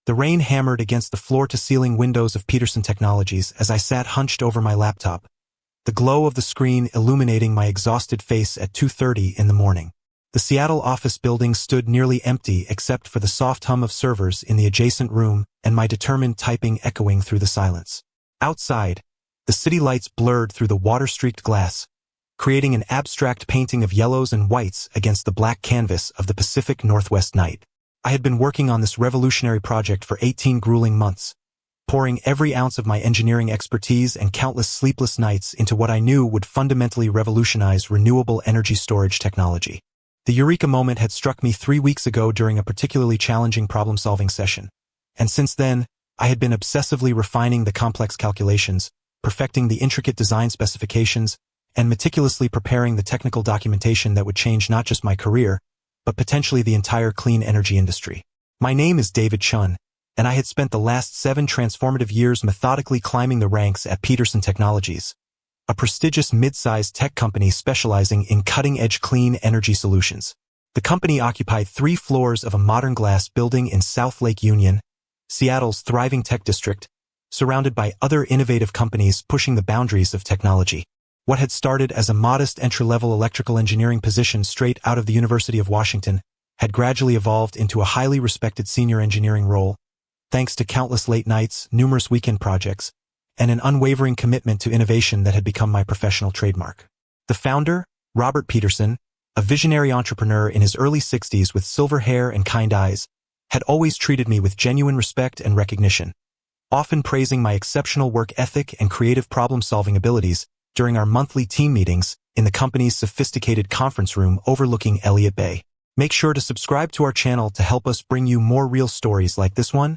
The rain hammered against the floor-to-ceiling windows of Peterson Technologies as I sat hunched over my laptop, the glow of the screen illuminating my exhausted face at 2:30 in the morning. The Seattle office building stood nearly empty except for the soft hum of servers in the adjacent room and my determined typing echoing through the silence. Outside, the city lights blurred through the water-streaked glass, creating an abstract painting of yellows and whites against the black canvas of the Pacific Northwest night. I had been working on this revolutionary project for 18 grueling months, pouring every ounce of my engineering expertise and countless sleepless nights into what I knew would fundamentally revolutionize renewable energy storage technology. The eureka moment had struck me 3 weeks ago during a particularly challenging problem-solving session, and since then, I had been obsessively refining the complex calculations, perfecting the intricate design specifications, and meticulously preparing the technical documentation that would change not just my career, but potentially the entire clean energy industry. My name is David Chun, and I had spent the last 7 transformative years methodically climbing the ranks at Peterson Technologies, a prestigious mid-sized tech company specializing in cutting-edge clean energy solutions. The company occupied 3 floors of a modern glass building in South Lake Union, Seattle's thriving tech district, surrounded by other innovative companies pushing the boundaries of technology. What had started as a modest entry-level electrical engineering position straight out of the University of Washington had gradually evolved into a highly respected senior engineering role, thanks to countless late nights, numerous weekend projects, and an unwavering commitment to innovation that had become my professional trademark. The founder, Robert Peterson, a visionary entrepreneur in his early 60s with silver hair and kind eyes, had always treated me with genuine respect and recognition, often praising my exceptional work ethic and creative problem-solving abilities during our monthly team meetings in the company's sophisticated conference room overlooking Elliott Bay. Make sure to subscribe to our channel to help us bring you more real stories like this one,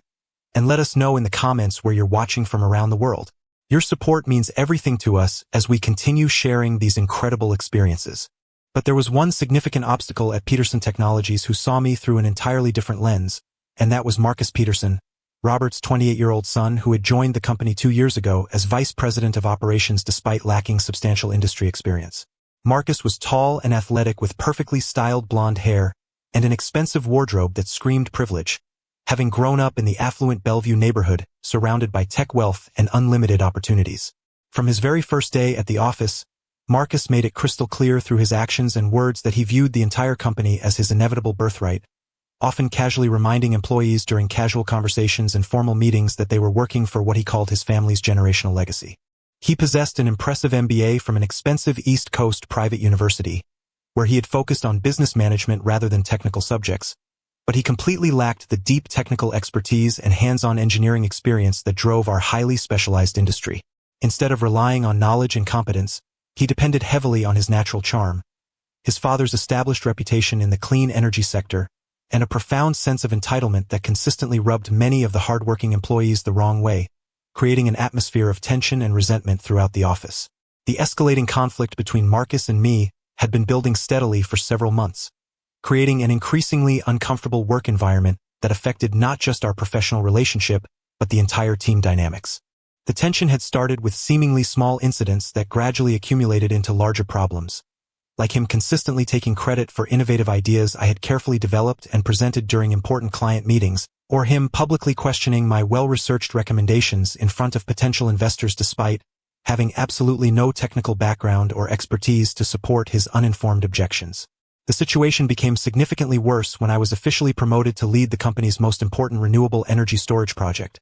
and let us know in the comments where you're watching from around the world. Your support means everything to us as we continue sharing these incredible experiences. But there was one significant obstacle at Peterson Technologies who saw me through an entirely different lens, and that was Marcus Peterson, Robert's 28-year-old son who had joined the company 2 years ago as vice president of operations despite lacking substantial industry experience. Marcus was tall and athletic with perfectly styled blonde hair and an expensive wardrobe that screamed privilege, having grown up in the affluent Bellevue neighborhood, surrounded by tech wealth and unlimited opportunities. From his very first day at the office, Marcus made it crystal clear through his actions and words that he viewed the entire company as his inevitable birthright, often casually reminding employees during casual conversations and formal meetings that they were working for what he called his family's generational legacy. He possessed an impressive MBA from an expensive East Coast private university, where he had focused on business management rather than technical subjects, but he completely lacked the deep technical expertise and hands-on engineering experience that drove our highly specialized industry. Instead of relying on knowledge and competence, he depended heavily on his natural charm, his father's established reputation in the clean energy sector, and a profound sense of entitlement that consistently rubbed many of the hardworking employees the wrong way, creating an atmosphere of tension and resentment throughout the office. The escalating conflict between Marcus and me had been building steadily for several months, creating an increasingly uncomfortable work environment that affected not just our professional relationship, but the entire team dynamics. The tension had started with seemingly small incidents that gradually accumulated into larger problems, like him consistently taking credit for innovative ideas I had carefully developed and presented during important client meetings, or him publicly questioning my well-researched recommendations in front of potential investors despite having absolutely no technical background or expertise to support his uninformed objections. The situation became significantly worse when I was officially promoted to lead the company's most important renewable energy storage project,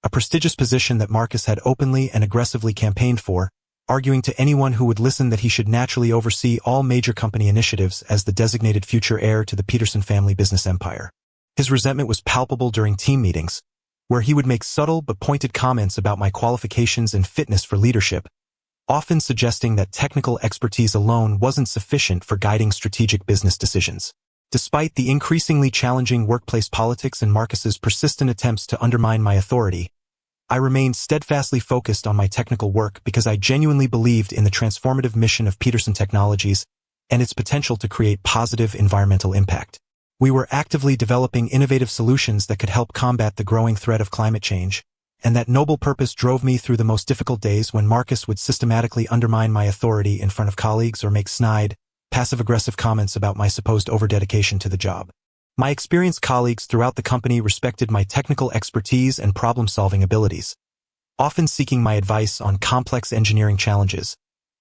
a prestigious position that Marcus had openly and aggressively campaigned for, arguing to anyone who would listen that he should naturally oversee all major company initiatives as the designated future heir to the Peterson family business empire. His resentment was palpable during team meetings, where he would make subtle but pointed comments about my qualifications and fitness for leadership, often suggesting that technical expertise alone wasn't sufficient for guiding strategic business decisions. Despite the increasingly challenging workplace politics and Marcus's persistent attempts to undermine my authority, I remained steadfastly focused on my technical work because I genuinely believed in the transformative mission of Peterson Technologies and its potential to create positive environmental impact. We were actively developing innovative solutions that could help combat the growing threat of climate change, and that noble purpose drove me through the most difficult days when Marcus would systematically undermine my authority in front of colleagues or make snide, passive-aggressive comments about my supposed overdedication to the job. My experienced colleagues throughout the company respected my technical expertise and problem-solving abilities, often seeking my advice on complex engineering challenges,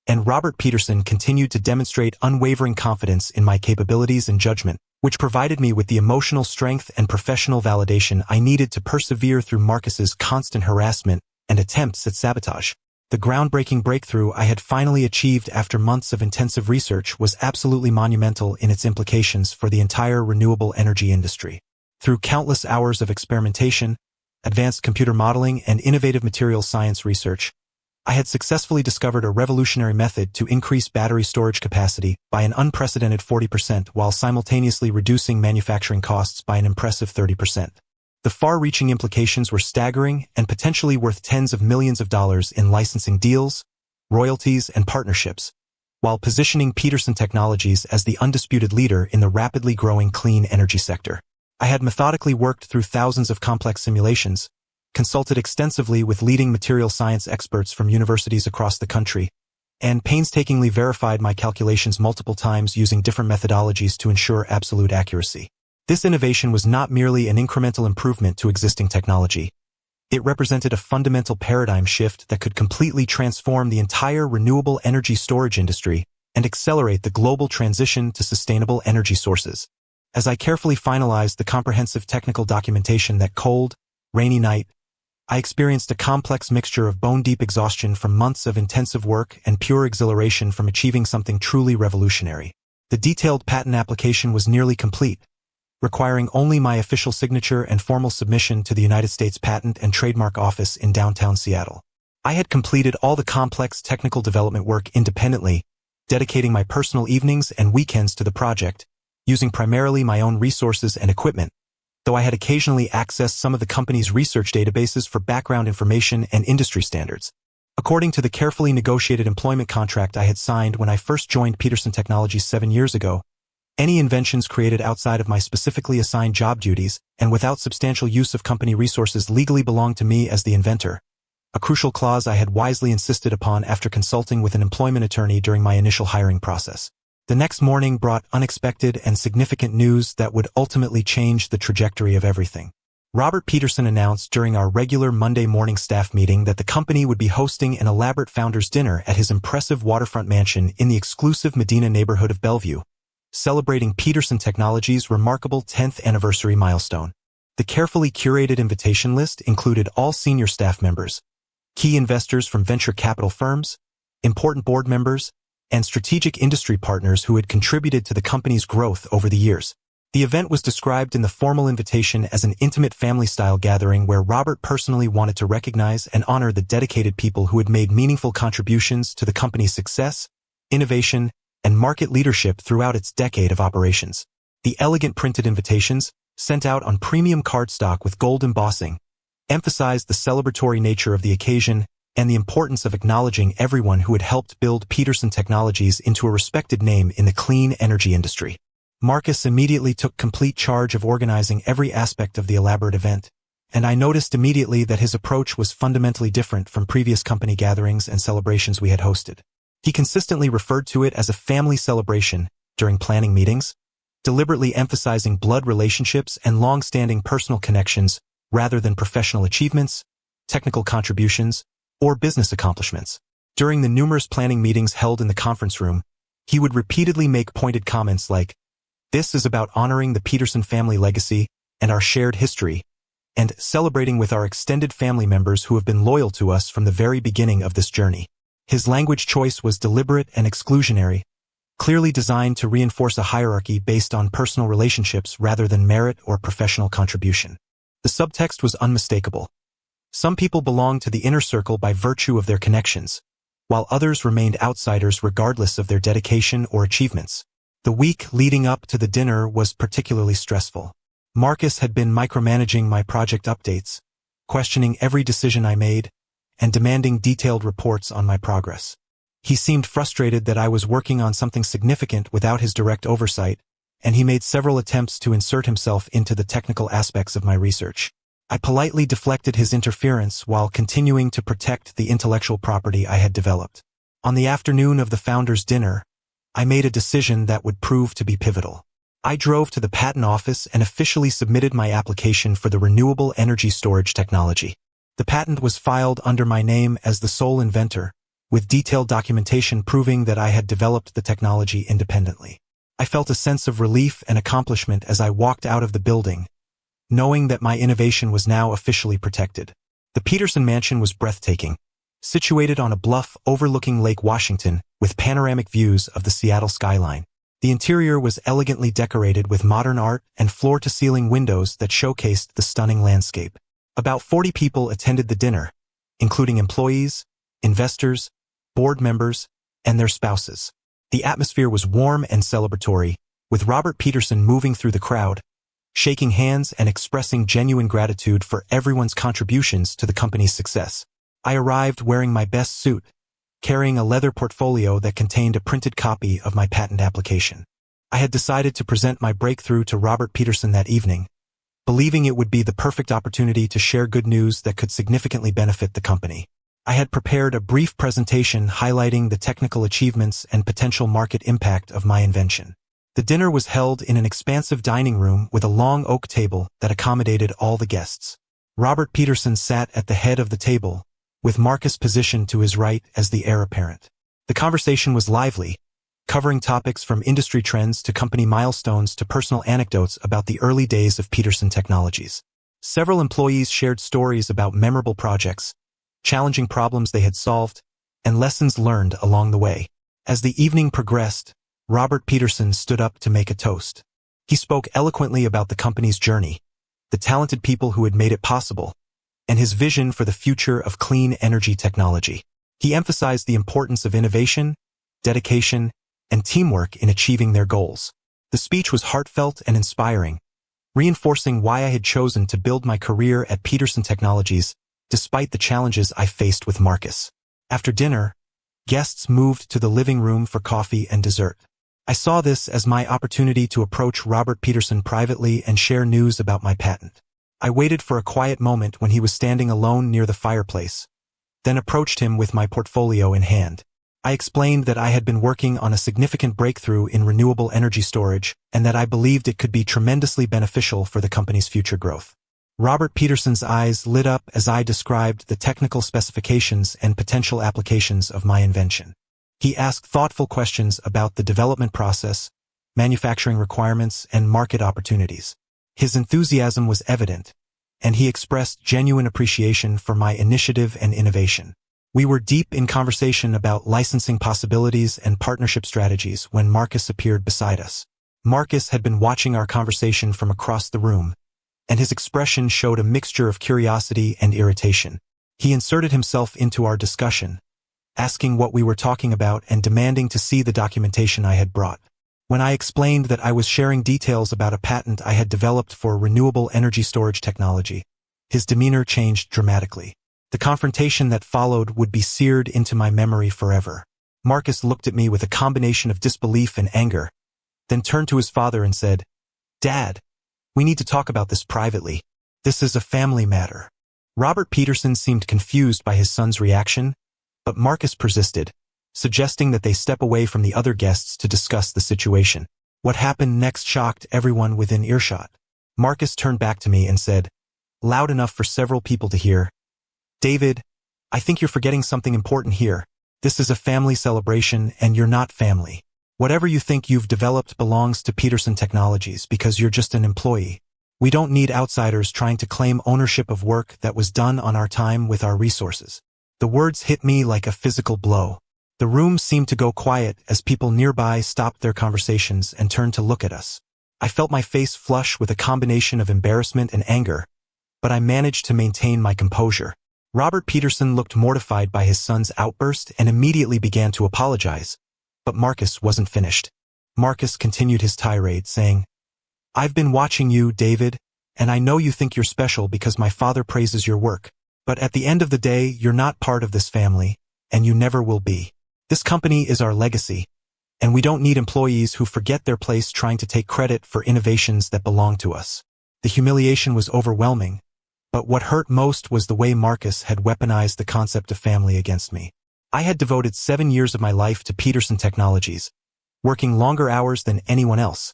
and Robert Peterson continued to demonstrate unwavering confidence in my capabilities and judgment, which provided me with the emotional strength and professional validation I needed to persevere through Marcus's constant harassment and attempts at sabotage. The groundbreaking breakthrough I had finally achieved after months of intensive research was absolutely monumental in its implications for the entire renewable energy industry. Through countless hours of experimentation, advanced computer modeling, and innovative materials science research, I had successfully discovered a revolutionary method to increase battery storage capacity by an unprecedented 40% while simultaneously reducing manufacturing costs by an impressive 30%. The far-reaching implications were staggering and potentially worth tens of millions of dollars in licensing deals, royalties, and partnerships, while positioning Peterson Technologies as the undisputed leader in the rapidly growing clean energy sector. I had methodically worked through thousands of complex simulations, consulted extensively with leading material science experts from universities across the country, and painstakingly verified my calculations multiple times using different methodologies to ensure absolute accuracy. This innovation was not merely an incremental improvement to existing technology. It represented a fundamental paradigm shift that could completely transform the entire renewable energy storage industry and accelerate the global transition to sustainable energy sources. As I carefully finalized the comprehensive technical documentation that cold, rainy night, I experienced a complex mixture of bone-deep exhaustion from months of intensive work and pure exhilaration from achieving something truly revolutionary. The detailed patent application was nearly complete, requiring only my official signature and formal submission to the United States Patent and Trademark Office in downtown Seattle. I had completed all the complex technical development work independently, dedicating my personal evenings and weekends to the project, using primarily my own resources and equipment, though I had occasionally accessed some of the company's research databases for background information and industry standards. According to the carefully negotiated employment contract I had signed when I first joined Peterson Technologies 7 years ago, any inventions created outside of my specifically assigned job duties and without substantial use of company resources legally belonged to me as the inventor, a crucial clause I had wisely insisted upon after consulting with an employment attorney during my initial hiring process. The next morning brought unexpected and significant news that would ultimately change the trajectory of everything. Robert Peterson announced during our regular Monday morning staff meeting that the company would be hosting an elaborate founders' dinner at his impressive waterfront mansion in the exclusive Medina neighborhood of Bellevue, celebrating Peterson Technologies' remarkable 10th anniversary milestone. The carefully curated invitation list included all senior staff members, key investors from venture capital firms, important board members, and strategic industry partners who had contributed to the company's growth over the years. The event was described in the formal invitation as an intimate family-style gathering where Robert personally wanted to recognize and honor the dedicated people who had made meaningful contributions to the company's success, innovation, and market leadership throughout its decade of operations. The elegant printed invitations, sent out on premium cardstock with gold embossing, emphasized the celebratory nature of the occasion and the importance of acknowledging everyone who had helped build Peterson Technologies into a respected name in the clean energy industry. Marcus immediately took complete charge of organizing every aspect of the elaborate event, and I noticed immediately that his approach was fundamentally different from previous company gatherings and celebrations we had hosted. He consistently referred to it as a family celebration during planning meetings, deliberately emphasizing blood relationships and long-standing personal connections rather than professional achievements, technical contributions, or business accomplishments. During the numerous planning meetings held in the conference room, he would repeatedly make pointed comments like, "This is about honoring the Peterson family legacy and our shared history, and celebrating with our extended family members who have been loyal to us from the very beginning of this journey." His language choice was deliberate and exclusionary, clearly designed to reinforce a hierarchy based on personal relationships rather than merit or professional contribution. The subtext was unmistakable. Some people belonged to the inner circle by virtue of their connections, while others remained outsiders regardless of their dedication or achievements. The week leading up to the dinner was particularly stressful. Marcus had been micromanaging my project updates, questioning every decision I made, and demanding detailed reports on my progress. He seemed frustrated that I was working on something significant without his direct oversight, and he made several attempts to insert himself into the technical aspects of my research. I politely deflected his interference while continuing to protect the intellectual property I had developed. On the afternoon of the founders' dinner, I made a decision that would prove to be pivotal. I drove to the patent office and officially submitted my application for the renewable energy storage technology. The patent was filed under my name as the sole inventor, with detailed documentation proving that I had developed the technology independently. I felt a sense of relief and accomplishment as I walked out of the building, knowing that my innovation was now officially protected. The Peterson Mansion was breathtaking, situated on a bluff overlooking Lake Washington with panoramic views of the Seattle skyline. The interior was elegantly decorated with modern art and floor-to-ceiling windows that showcased the stunning landscape. About 40 people attended the dinner, including employees, investors, board members, and their spouses. The atmosphere was warm and celebratory, with Robert Peterson moving through the crowd, shaking hands and expressing genuine gratitude for everyone's contributions to the company's success. I arrived wearing my best suit, carrying a leather portfolio that contained a printed copy of my patent application. I had decided to present my breakthrough to Robert Peterson that evening, believing it would be the perfect opportunity to share good news that could significantly benefit the company. I had prepared a brief presentation highlighting the technical achievements and potential market impact of my invention. The dinner was held in an expansive dining room with a long oak table that accommodated all the guests. Robert Peterson sat at the head of the table, with Marcus positioned to his right as the heir apparent. The conversation was lively, covering topics from industry trends to company milestones to personal anecdotes about the early days of Peterson Technologies. Several employees shared stories about memorable projects, challenging problems they had solved, and lessons learned along the way. As the evening progressed, Robert Peterson stood up to make a toast. He spoke eloquently about the company's journey, the talented people who had made it possible, and his vision for the future of clean energy technology. He emphasized the importance of innovation, dedication, and teamwork in achieving their goals. The speech was heartfelt and inspiring, reinforcing why I had chosen to build my career at Peterson Technologies despite the challenges I faced with Marcus. After dinner, guests moved to the living room for coffee and dessert. I saw this as my opportunity to approach Robert Peterson privately and share news about my patent. I waited for a quiet moment when he was standing alone near the fireplace, then approached him with my portfolio in hand. I explained that I had been working on a significant breakthrough in renewable energy storage and that I believed it could be tremendously beneficial for the company's future growth. Robert Peterson's eyes lit up as I described the technical specifications and potential applications of my invention. He asked thoughtful questions about the development process, manufacturing requirements, and market opportunities. His enthusiasm was evident, and he expressed genuine appreciation for my initiative and innovation. We were deep in conversation about licensing possibilities and partnership strategies when Marcus appeared beside us. Marcus had been watching our conversation from across the room, and his expression showed a mixture of curiosity and irritation. He inserted himself into our discussion, asking what we were talking about and demanding to see the documentation I had brought. When I explained that I was sharing details about a patent I had developed for renewable energy storage technology, his demeanor changed dramatically. The confrontation that followed would be seared into my memory forever. Marcus looked at me with a combination of disbelief and anger, then turned to his father and said, "Dad, we need to talk about this privately. This is a family matter." Robert Peterson seemed confused by his son's reaction, but Marcus persisted, suggesting that they step away from the other guests to discuss the situation. What happened next shocked everyone within earshot. Marcus turned back to me and said, loud enough for several people to hear, "David, I think you're forgetting something important here. This is a family celebration and you're not family. Whatever you think you've developed belongs to Peterson Technologies because you're just an employee. We don't need outsiders trying to claim ownership of work that was done on our time with our resources." The words hit me like a physical blow. The room seemed to go quiet as people nearby stopped their conversations and turned to look at us. I felt my face flush with a combination of embarrassment and anger, but I managed to maintain my composure. Robert Peterson looked mortified by his son's outburst and immediately began to apologize, but Marcus wasn't finished. Marcus continued his tirade, saying, "I've been watching you, David, and I know you think you're special because my father praises your work. But at the end of the day, you're not part of this family, and you never will be. This company is our legacy, and we don't need employees who forget their place trying to take credit for innovations that belong to us." The humiliation was overwhelming, but what hurt most was the way Marcus had weaponized the concept of family against me. I had devoted 7 years of my life to Peterson Technologies, working longer hours than anyone else,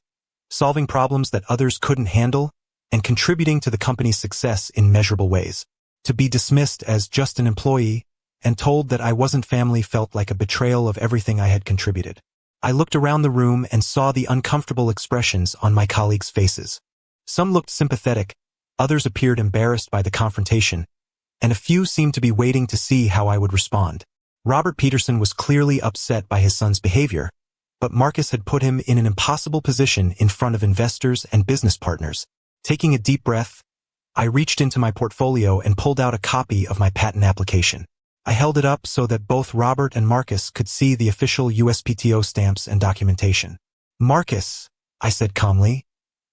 solving problems that others couldn't handle, and contributing to the company's success in measurable ways. To be dismissed as just an employee and told that I wasn't family felt like a betrayal of everything I had contributed. I looked around the room and saw the uncomfortable expressions on my colleagues' faces. Some looked sympathetic, others appeared embarrassed by the confrontation, and a few seemed to be waiting to see how I would respond. Robert Peterson was clearly upset by his son's behavior, but Marcus had put him in an impossible position in front of investors and business partners. Taking a deep breath, I reached into my portfolio and pulled out a copy of my patent application. I held it up so that both Robert and Marcus could see the official USPTO stamps and documentation. "Marcus," I said calmly,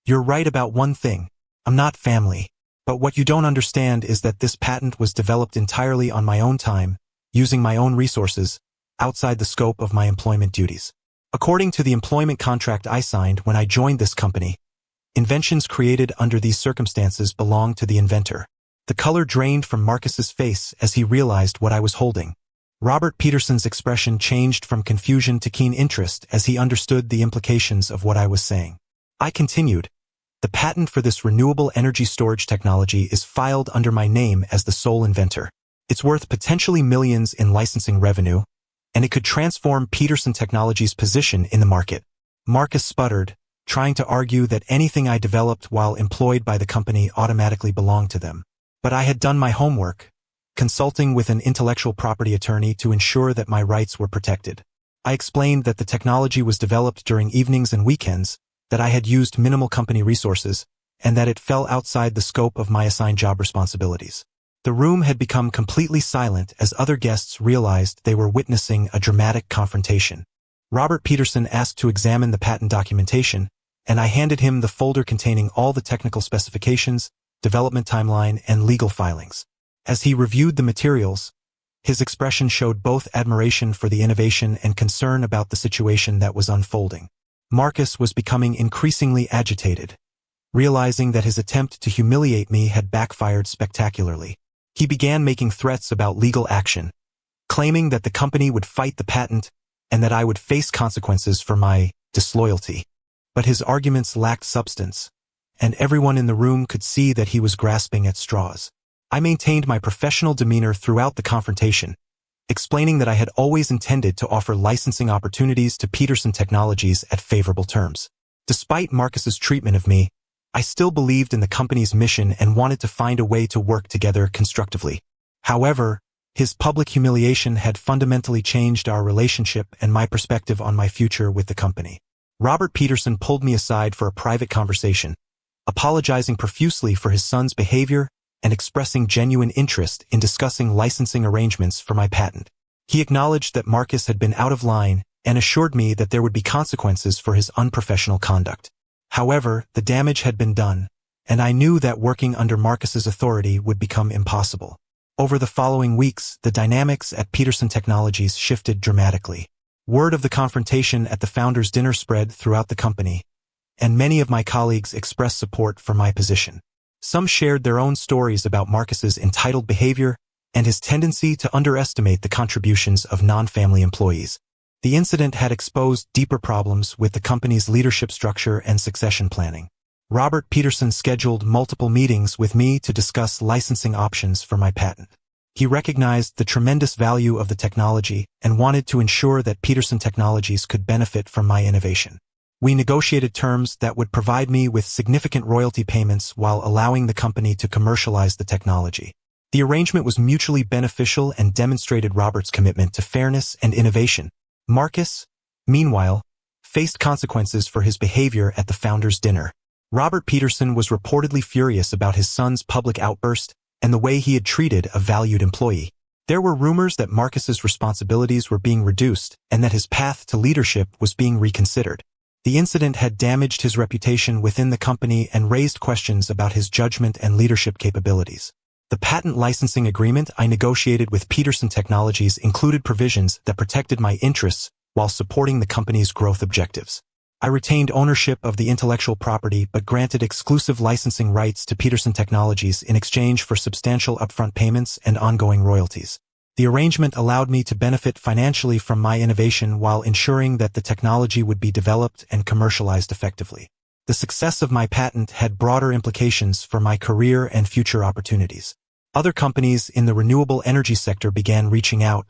"you're right about one thing. I'm not family. But what you don't understand is that this patent was developed entirely on my own time, using my own resources, outside the scope of my employment duties. According to the employment contract I signed when I joined this company, inventions created under these circumstances belong to the inventor." The color drained from Marcus's face as he realized what I was holding. Robert Peterson's expression changed from confusion to keen interest as he understood the implications of what I was saying. I continued, "The patent for this renewable energy storage technology is filed under my name as the sole inventor. It's worth potentially millions in licensing revenue, and it could transform Peterson Technologies' position in the market." Marcus sputtered, trying to argue that anything I developed while employed by the company automatically belonged to them. But I had done my homework, consulting with an intellectual property attorney to ensure that my rights were protected. I explained that the technology was developed during evenings and weekends, that I had used minimal company resources, and that it fell outside the scope of my assigned job responsibilities. The room had become completely silent as other guests realized they were witnessing a dramatic confrontation. Robert Peterson asked to examine the patent documentation, and I handed him the folder containing all the technical specifications, development timeline, and legal filings. As he reviewed the materials, his expression showed both admiration for the innovation and concern about the situation that was unfolding. Marcus was becoming increasingly agitated, realizing that his attempt to humiliate me had backfired spectacularly. He began making threats about legal action, claiming that the company would fight the patent and that I would face consequences for my disloyalty. But his arguments lacked substance, and everyone in the room could see that he was grasping at straws. I maintained my professional demeanor throughout the confrontation, explaining that I had always intended to offer licensing opportunities to Peterson Technologies at favorable terms. Despite Marcus's treatment of me, I still believed in the company's mission and wanted to find a way to work together constructively. However, his public humiliation had fundamentally changed our relationship and my perspective on my future with the company. Robert Peterson pulled me aside for a private conversation, apologizing profusely for his son's behavior and expressing genuine interest in discussing licensing arrangements for my patent. He acknowledged that Marcus had been out of line and assured me that there would be consequences for his unprofessional conduct. However, the damage had been done, and I knew that working under Marcus's authority would become impossible. Over the following weeks, the dynamics at Peterson Technologies shifted dramatically. Word of the confrontation at the founders' dinner spread throughout the company, and many of my colleagues expressed support for my position. Some shared their own stories about Marcus's entitled behavior and his tendency to underestimate the contributions of non-family employees. The incident had exposed deeper problems with the company's leadership structure and succession planning. Robert Peterson scheduled multiple meetings with me to discuss licensing options for my patent. He recognized the tremendous value of the technology and wanted to ensure that Peterson Technologies could benefit from my innovation. We negotiated terms that would provide me with significant royalty payments while allowing the company to commercialize the technology. The arrangement was mutually beneficial and demonstrated Robert's commitment to fairness and innovation. Marcus, meanwhile, faced consequences for his behavior at the founders' dinner. Robert Peterson was reportedly furious about his son's public outburst and the way he had treated a valued employee. There were rumors that Marcus's responsibilities were being reduced and that his path to leadership was being reconsidered. The incident had damaged his reputation within the company and raised questions about his judgment and leadership capabilities. The patent licensing agreement I negotiated with Peterson Technologies included provisions that protected my interests while supporting the company's growth objectives. I retained ownership of the intellectual property but granted exclusive licensing rights to Peterson Technologies in exchange for substantial upfront payments and ongoing royalties. The arrangement allowed me to benefit financially from my innovation while ensuring that the technology would be developed and commercialized effectively. The success of my patent had broader implications for my career and future opportunities. Other companies in the renewable energy sector began reaching out,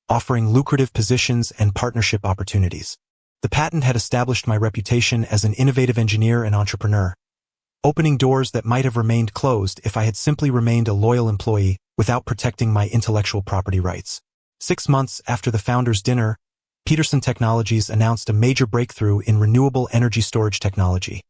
offering lucrative positions and partnership opportunities. The patent had established my reputation as an innovative engineer and entrepreneur, opening doors that might have remained closed if I had simply remained a loyal employee without protecting my intellectual property rights. 6 months after the founders' dinner, Peterson Technologies announced a major breakthrough in renewable energy storage technology,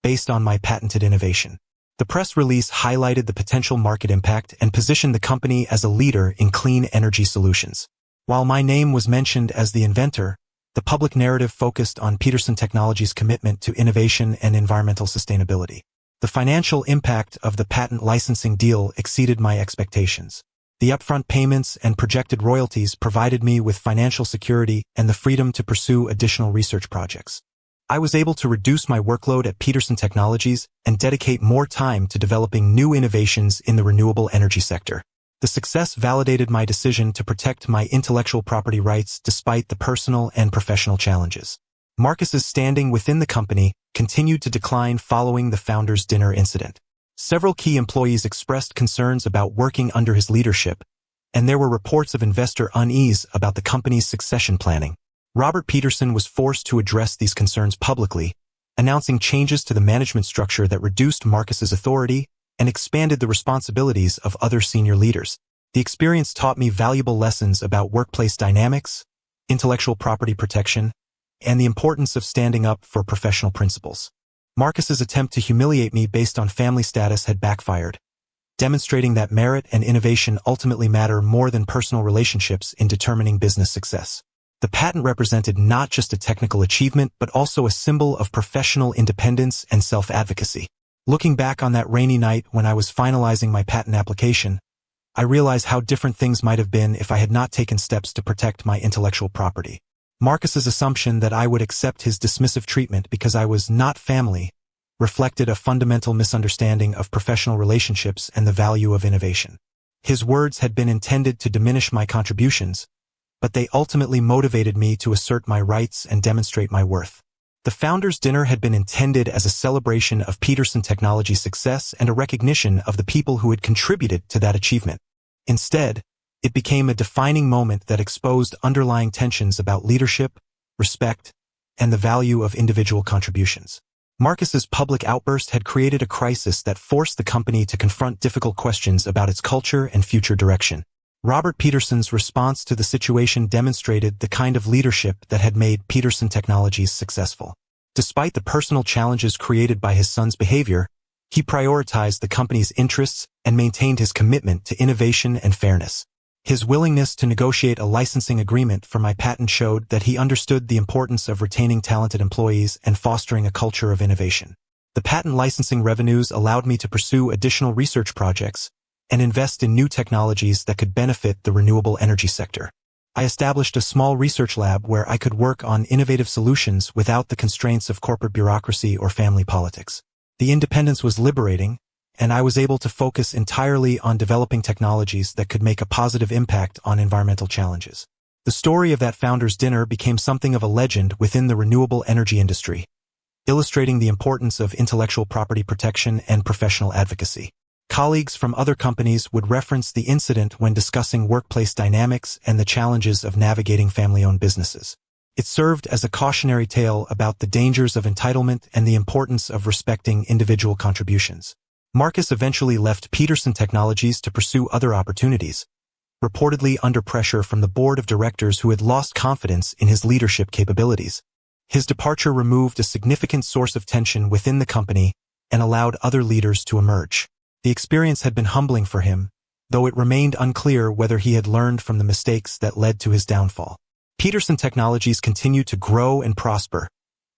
based on my patented innovation. The press release highlighted the potential market impact and positioned the company as a leader in clean energy solutions. While my name was mentioned as the inventor, the public narrative focused on Peterson Technologies' commitment to innovation and environmental sustainability. The financial impact of the patent licensing deal exceeded my expectations. The upfront payments and projected royalties provided me with financial security and the freedom to pursue additional research projects. I was able to reduce my workload at Peterson Technologies and dedicate more time to developing new innovations in the renewable energy sector. The success validated my decision to protect my intellectual property rights despite the personal and professional challenges. Marcus's standing within the company continued to decline following the founders' dinner incident. Several key employees expressed concerns about working under his leadership, and there were reports of investor unease about the company's succession planning. Robert Peterson was forced to address these concerns publicly, announcing changes to the management structure that reduced Marcus's authority and expanded the responsibilities of other senior leaders. The experience taught me valuable lessons about workplace dynamics, intellectual property protection, and the importance of standing up for professional principles. Marcus's attempt to humiliate me based on family status had backfired, demonstrating that merit and innovation ultimately matter more than personal relationships in determining business success. The patent represented not just a technical achievement but also a symbol of professional independence and self-advocacy. Looking back on that rainy night when I was finalizing my patent application, I realized how different things might have been if I had not taken steps to protect my intellectual property. Marcus's assumption that I would accept his dismissive treatment because I was not family reflected a fundamental misunderstanding of professional relationships and the value of innovation. His words had been intended to diminish my contributions, but they ultimately motivated me to assert my rights and demonstrate my worth. The founders' dinner had been intended as a celebration of Peterson Technologies' success and a recognition of the people who had contributed to that achievement. Instead, it became a defining moment that exposed underlying tensions about leadership, respect, and the value of individual contributions. Marcus's public outburst had created a crisis that forced the company to confront difficult questions about its culture and future direction. Robert Peterson's response to the situation demonstrated the kind of leadership that had made Peterson Technologies successful. Despite the personal challenges created by his son's behavior, he prioritized the company's interests and maintained his commitment to innovation and fairness. His willingness to negotiate a licensing agreement for my patent showed that he understood the importance of retaining talented employees and fostering a culture of innovation. The patent licensing revenues allowed me to pursue additional research projects and invest in new technologies that could benefit the renewable energy sector. I established a small research lab where I could work on innovative solutions without the constraints of corporate bureaucracy or family politics. The independence was liberating, and I was able to focus entirely on developing technologies that could make a positive impact on environmental challenges. The story of that founders' dinner became something of a legend within the renewable energy industry, illustrating the importance of intellectual property protection and professional advocacy. Colleagues from other companies would reference the incident when discussing workplace dynamics and the challenges of navigating family-owned businesses. It served as a cautionary tale about the dangers of entitlement and the importance of respecting individual contributions. Marcus eventually left Peterson Technologies to pursue other opportunities, reportedly under pressure from the board of directors who had lost confidence in his leadership capabilities. His departure removed a significant source of tension within the company and allowed other leaders to emerge. The experience had been humbling for him, though it remained unclear whether he had learned from the mistakes that led to his downfall. Peterson Technologies continued to grow and prosper,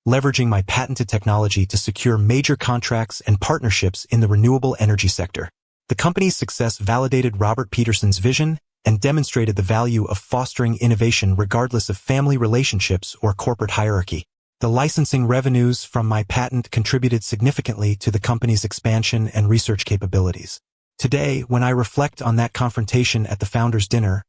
leveraging my patented technology to secure major contracts and partnerships in the renewable energy sector. The company's success validated Robert Peterson's vision and demonstrated the value of fostering innovation regardless of family relationships or corporate hierarchy. The licensing revenues from my patent contributed significantly to the company's expansion and research capabilities. Today, when I reflect on that confrontation at the founders' dinner,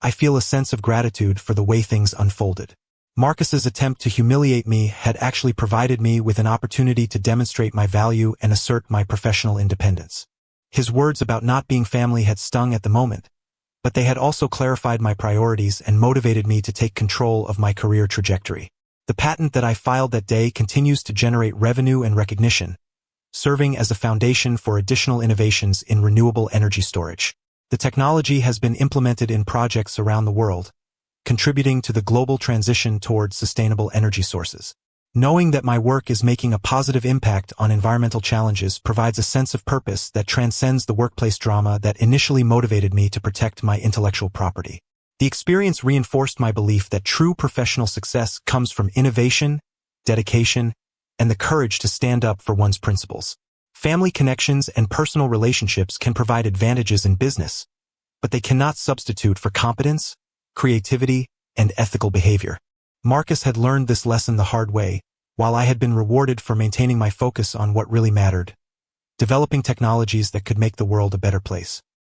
I feel a sense of gratitude for the way things unfolded. Marcus's attempt to humiliate me had actually provided me with an opportunity to demonstrate my value and assert my professional independence. His words about not being family had stung at the moment, but they had also clarified my priorities and motivated me to take control of my career trajectory. The patent that I filed that day continues to generate revenue and recognition, serving as a foundation for additional innovations in renewable energy storage. The technology has been implemented in projects around the world, contributing to the global transition towards sustainable energy sources. Knowing that my work is making a positive impact on environmental challenges provides a sense of purpose that transcends the workplace drama that initially motivated me to protect my intellectual property. The experience reinforced my belief that true professional success comes from innovation, dedication, and the courage to stand up for one's principles. Family connections and personal relationships can provide advantages in business, but they cannot substitute for competence, creativity, and ethical behavior. Marcus had learned this lesson the hard way, while I had been rewarded for maintaining my focus on what really mattered, developing technologies that could make the world a better place.